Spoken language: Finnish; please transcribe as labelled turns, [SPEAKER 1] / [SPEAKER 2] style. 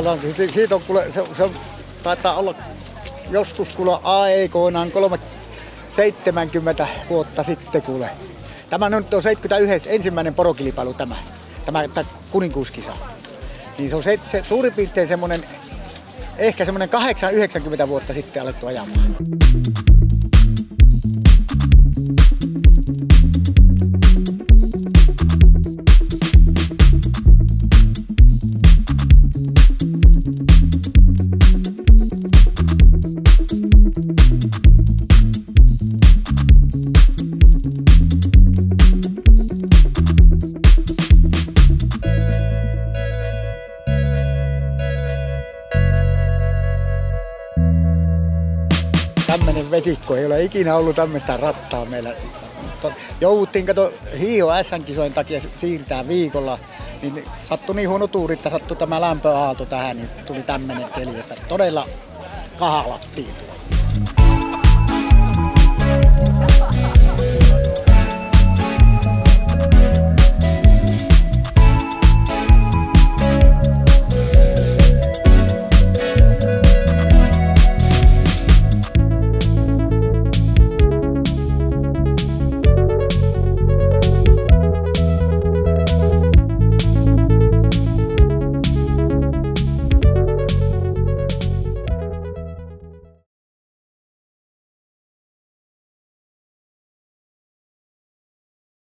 [SPEAKER 1] Tasalan, siitä on kuule, se taitaa olla joskus kuule aikoinaan 70 vuotta sitten kuule. Tämä on 71 ensimmäinen porokilpailu tämä kuninkuuskisa. Niin se on se suurin piirtein semmoinen, ehkä semmoinen 80 vuotta sitten alettu ajamaan. Tämmöinen vesikko ei ole ikinä ollut tämmöistä rattaa meillä. Jouduttiin Hiio SN-kisojen takia siirtää viikolla, niin sattui niin huono tuuri, että sattui tämä lämpöaalto tähän, niin tuli tämmöinen keli, että todella kahalattiin.